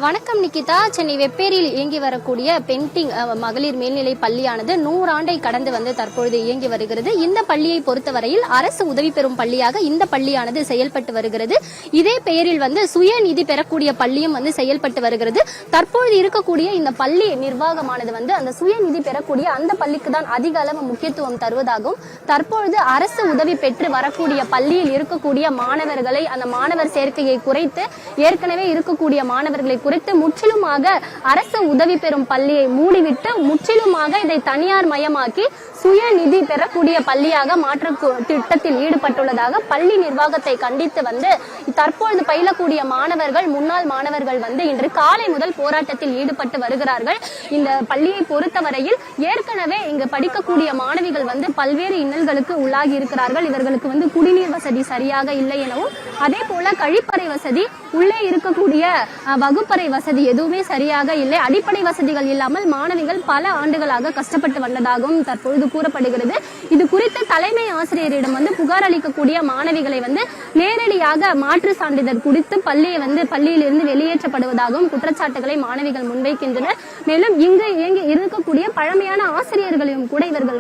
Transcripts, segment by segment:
வணக்கம் நிகிதா. சென்னை வெப்பேரியில் இயங்கி வரக்கூடிய பென்டிங் மகளிர் மேல்நிலை பள்ளியானது 100 ஆண்டை கடந்து தற்பொழுது இயங்கி வருகிறது. இந்த பள்ளியை பொறுத்தவரையில் அரசு உதவி பெறும் பள்ளியாக இந்த பள்ளியானது செயல்பட்டு வருகிறது. இதே பெயரில் சுய நிதி பெறக்கூடிய பள்ளியும் செயல்பட்டு வருகிறது. தற்பொழுது இருக்கக்கூடிய இந்த பள்ளி நிர்வாகமானது அந்த சுய நிதி பெறக்கூடிய அந்த பள்ளிக்கு தான் அதிக அளவு முக்கியத்துவம் தருவதாகவும், தற்பொழுது அரசு உதவி பெற்று வரக்கூடிய பள்ளியில் இருக்கக்கூடிய மாணவர்களை அந்த மாணவர் சேர்க்கையை குறைத்து ஏற்கனவே இருக்கக்கூடிய மாணவர்களை குறித்து முற்றிலுமாக அரசு உதவி பெறும் பள்ளியை மூடிவிட்டு முற்றிலுமாக இதை தனியார் மயமாக்கி சுய நிதி பெறக்கூடிய பள்ளியாக மாற்ற திட்டத்தில் ஈடுபட்டுள்ளதாக பள்ளி நிர்வாகத்தை கண்டித்து தற்பொழுது பயிலக்கூடிய மாணவர்கள், முன்னாள் மாணவர்கள் இன்று காலை முதல் போராட்டத்தில் ஈடுபட்டு வருகிறார்கள். இந்த பள்ளியை பொறுத்தவரையில் ஏற்கனவே இங்கு படிக்கக்கூடிய மாணவிகள் பல்வேறு இன்னல்களுக்கு உள்ளாகி இருக்கிறார்கள். இவர்களுக்கு குடிநீர் வசதி சரியாக இல்லை எனவும், அதே போல கழிப்பறை வசதி, உள்ளே இருக்கக்கூடிய வகுப்பறை வசதி எதுவுமே சரியாக இல்லை. அடிப்படை வசதிகள் இல்லாமல் மாணவிகள் பல ஆண்டுகளாக கஷ்டப்பட்டு வந்ததாகவும் தற்பொழுது கூறப்படுகிறது. இது குறித்து தலைமை ஆசிரியரிடம் புகார் அளிக்கக்கூடிய மாணவிகளை நேரடியாக மாற்று சான்றிதழ் குறித்து பள்ளியிலிருந்து வெளியேற்றப்படுவதாகவும் குற்றச்சாட்டுகளை மாணவிகள் முன்வைக்கின்றனர். மேலும் இங்கு இருக்கக்கூடிய பழமையான ஆசிரியர்களையும் கூட இவர்கள்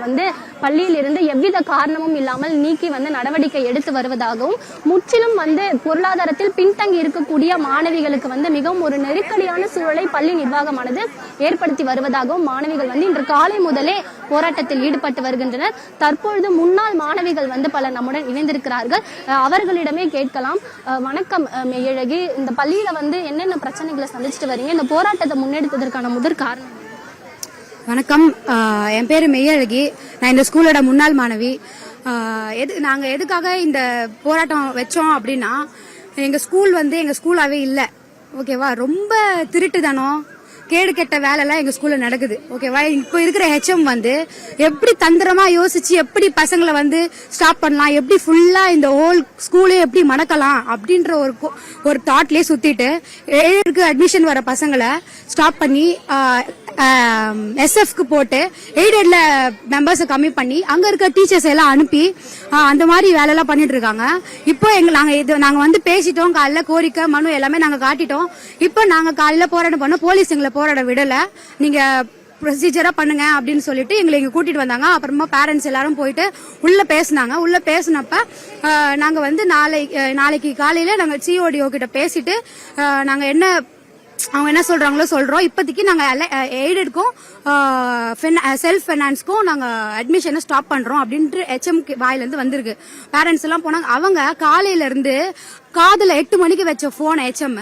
பள்ளியில் இருந்து எவ்வித காரணமும் இல்லாமல் நீக்கி நடவடிக்கை எடுத்து வருவதாகவும், முற்றிலும் பொருளாதாரத்தில் பின்தங்கி இருக்கக்கூடிய மாணவிகளுக்கு மிகவும் ஒரு நெருக்கடியான சூழலை பள்ளி நிர்வாகமானது ஏற்படுத்தி வருவதாகவும் மாணவிகள் இன்று காலை முதலே போராட்டத்தில் ஈடுபட்டு வருகின்றனர். தற்பொழுது முன்னாள் மாணவிகள் பலர் நம்முடன் இணைந்திருக்கிறார்கள். அவர்களிடமே கேட்கலாம். வணக்கம் மெய்யழகி, இந்த பள்ளியில என்னென்ன பிரச்சனைகளை சந்திச்சுட்டு வரீங்க? இந்த போராட்டத்தை முன்னெடுத்ததற்கான முதற் காரணம்? வணக்கம், என் பேரு மெய்யழகி. நான் இந்த ஸ்கூலோட முன்னாள் மாணவி. நாங்க எதுக்காக இந்த போராட்டம் வச்சோம் அப்படின்னா, எங்க ஸ்கூல் எங்க ஸ்கூலாவே இல்ல, ஓகேவா? ரொம்ப திருட்டுதானோ, கேடு கெட்ட வேலை எல்லாம் எங்க ஸ்கூல்ல நடக்குது, ஓகேவா? இப்ப இருக்கிற ஹெச்எம் எப்படி தந்திரமா யோசிச்சு எப்படி பசங்களை ஸ்டாப் பண்ணலாம், எப்படி ஃபுல்லா இந்த ஹோல் ஸ்கூலே எப்படி மணக்கலாம் அப்படின்ற ஒரு தாட்லயே சுத்திட்டு ஏழுக்கு அட்மிஷன் வர பசங்களை ஸ்டாப் பண்ணி SF போட்டு எய்டட்ல மெம்பர்ஸை கம்மி பண்ணி அங்க இருக்க டீச்சர்ஸ் எல்லாம் அனுப்பி அந்த மாதிரி வேலை எல்லாம் பண்ணிட்டு இருக்காங்க. இப்போ நாங்க பேசிட்டோம், காலைல கோரிக்கை மனு எல்லாமே நாங்க காட்டிட்டோம். இப்போ நாங்க காலையில போராட்டம் பண்ணோம், போலீஸ் எங்களை போராட விடல. நீங்க ப்ரொசீஜரா பண்ணுங்க அப்படின்னு சொல்லிட்டு எங்களை இங்க கூட்டிட்டு வந்தாங்க. அப்புறமா பேரண்ட்ஸ் எல்லாரும் போயிட்டு உள்ள பேசினாங்க. உள்ள பேசினப்ப நாங்க நாளைக்கு காலையில நாங்க CODO கிட்ட பேசிட்டு நாங்க அவங்க என்ன சொல்றாங்களோ சொல்றோம். இப்போதைக்கு நாங்க எய்டடுக்கும் செல்ஃப் பைனான்ஸ்க்கும் நாங்க அட்மிஷனை ஸ்டாப் பண்றோம் அப்படின்ட்டு HM வாயில இருந்து வந்திருக்கு. பேரண்ட்ஸ் எல்லாம் போனாங்க. அவங்க காலையில இருந்து காதுல 8 மணிக்கு வச்ச போன் HM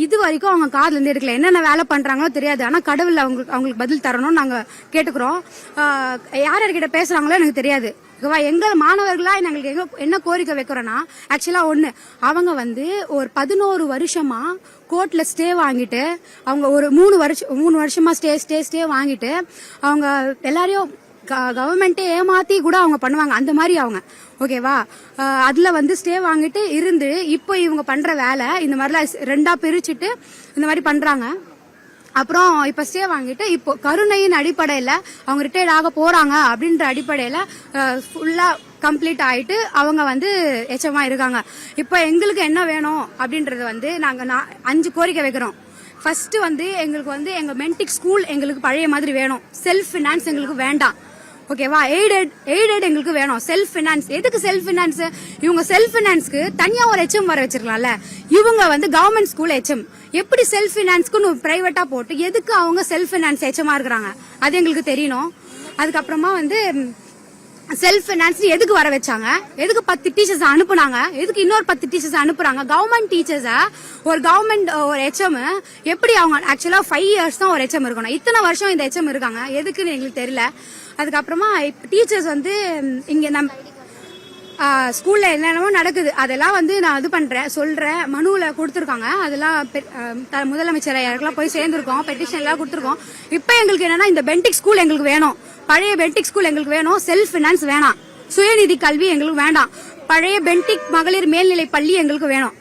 இது வரைக்கும் அவங்க காதுல இருந்து எடுக்கல. என்னென்ன வேலை பண்றாங்களோ தெரியாது. ஆனா கடவுள் அவங்களுக்கு பதில் தரணும்னு நாங்க கேட்டுக்கிறோம். யார்கிட்ட பேசுறாங்களோ எனக்கு தெரியாது. எங்க மாணவர்களா எங்களுக்கு என்ன கோரிக்கை வைக்கிறோம்னா, ஆக்சுவலா அவங்க ஒரு 11 வருஷமா கோர்ட்ல ஸ்டே வாங்கிட்டு, அவங்க ஒரு 3 வருஷமா ஸ்டே வாங்கிட்டு அவங்க எல்லாரையும் கவர்மெண்டே ஏமாத்தி கூட அவங்க பண்ணுவாங்க. அந்த மாதிரி அவங்க, ஓகேவா? அதுல ஸ்டே வாங்கிட்டு இருந்து இப்போ இவங்க பண்ற வேலை இந்த மாதிரிலாம் 2ஆ பிரிச்சுட்டு இந்த மாதிரி பண்றாங்க. அப்புறம் இப்ப ஸ்டே வாங்கிட்டு இப்போ கருணையின் அடிப்படையில அவங்க ரிட்டையர்ட் ஆக போறாங்க அப்படின்ற அடிப்படையில ஃபுல்லா கம்ப்ளீட் ஆயிட்டு அவங்க எச்சமா இருக்காங்க. இப்ப எங்களுக்கு என்ன வேணும் அப்படின்றது நாங்க 5 கோரிக்கை வைக்கிறோம். ஃபர்ஸ்ட் எங்களுக்கு எங்க மென்டிக் ஸ்கூல் எங்களுக்கு பழைய மாதிரி வேணும். செல்ஃப் பினான்ஸ் எங்களுக்கு வேண்டாம், ஓகேவா? எய்டட் எங்களுக்கு வேணும். செல்ஃப் பினான்ஸ் எதுக்கு? செல்ஃப் பினான்ஸ் இவங்க செல்ஃப் பினான்ஸ்க்கு தனியா ஒரு HM வர வச்சிருக்கலாம்ல. இவங்க கவர்மெண்ட் ஸ்கூல் HM எப்படி செல்ஃப் பினான்ஸ்க்கு பிரைவேட்டா போட்டு எதுக்கு அவங்க செல்ஃப் பினான்ஸ் HM இருக்கிறாங்க? அது எங்களுக்கு தெரியணும். அதுக்கப்புறமா செல்ஃப் பினான்ஸ் எதுக்கு வர வச்சாங்க? எதுக்கு 10 டீச்சர்ஸ் அனுப்புனாங்க? எதுக்கு இன்னொரு 10 டீச்சர்ஸ் அனுப்புறாங்க? கவர்மெண்ட் டீச்சர்ஸ ஒரு கவர்மெண்ட் ஒரு HM எப்படி அவங்க ஆக்சுவலா 5 இயர்ஸ் தான் ஒரு HM இருக்கணும். இத்தனை வருஷம் இந்த HM இருக்காங்க, எதுக்குன்னு எங்களுக்கு தெரியல. அதுக்கப்புறமா டீச்சர்ஸ் இங்க நம்ம ஸ்கூல்ல என்னென்னமோ நடக்குது, அதெல்லாம் நான் இது பண்றேன் சொல்றேன். மனுவில் கொடுத்துருக்காங்க, அதெல்லாம் முதலமைச்சர் யாருக்கெல்லாம் போய் சேர்ந்துருக்கோம், பெட்டிஷன் எல்லாம் கொடுத்துருக்கோம். இப்ப எங்களுக்கு என்னன்னா இந்த பென்டிக் ஸ்கூல் எங்களுக்கு வேணும், பழைய பென்டிக் ஸ்கூல் எங்களுக்கு வேணும். செல்ஃப் பினான்ஸ் வேணாம், சுயநிதி கல்வி எங்களுக்கு வேண்டாம், பழைய பென்டிக் மகளிர் மேல்நிலை பள்ளி எங்களுக்கு வேணும்.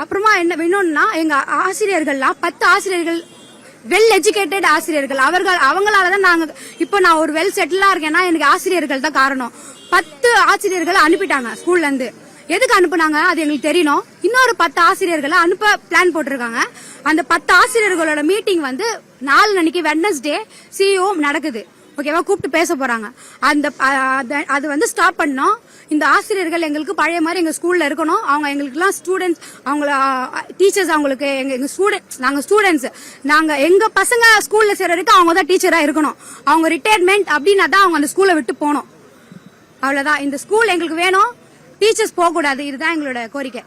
அப்புறமா என்ன வேணும்னா, எங்க ஆசிரியர்கள்லாம் 10 ஆசிரியர்கள் வெல் எஜுகேட்டட் ஆசிரியர்கள், அவங்களாலதான் நாங்க இப்போ நான் ஒரு வெல் செட்டிலா இருக்கேன்னா எனக்கு ஆசிரியர்கள் தான் காரணம். 10 ஆசிரியர்களை அனுப்பிட்டாங்க ஸ்கூல்ல இருந்து. எதுக்கு அனுப்புனாங்க அது எங்களுக்கு தெரியணும். இன்னொரு 10 ஆசிரியர்களை அனுப்ப பிளான் போட்டிருக்காங்க. அந்த 10 ஆசிரியர்களோட மீட்டிங் வந்து 4 அன்னைக்கு வெட்னஸ்டே சிஇஓ நடக்குது. ஓகேவா, கூப்பிட்டு பேச போறாங்க. அது வந்து ஸ்டாப் பண்ணோம். இந்த ஆசிரியர்கள் எங்களுக்கு பழைய மாதிரி எங்க ஸ்கூல்ல இருக்கணும். அவங்க எங்களுக்குலாம் ஸ்டூடெண்ட்ஸ், அவங்கள டீச்சர்ஸ், அவங்களுக்கு எங்க ஸ்டூடெண்ட்ஸ், நாங்க ஸ்டூடெண்ட்ஸ், நாங்க எங்க பசங்க ஸ்கூல்ல சேர்ற வரைக்கும் அவங்க தான் டீச்சரா இருக்கணும். அவங்க ரிட்டையர்மெண்ட் அப்படின்னா தான் அவங்க அந்த ஸ்கூலை விட்டு போகணும். அவ்வளவுதான். இந்த ஸ்கூல் எங்களுக்கு வேணும். டீச்சர்ஸ் போக கூடாது. இதுதான் எங்களோட கோரிக்கை.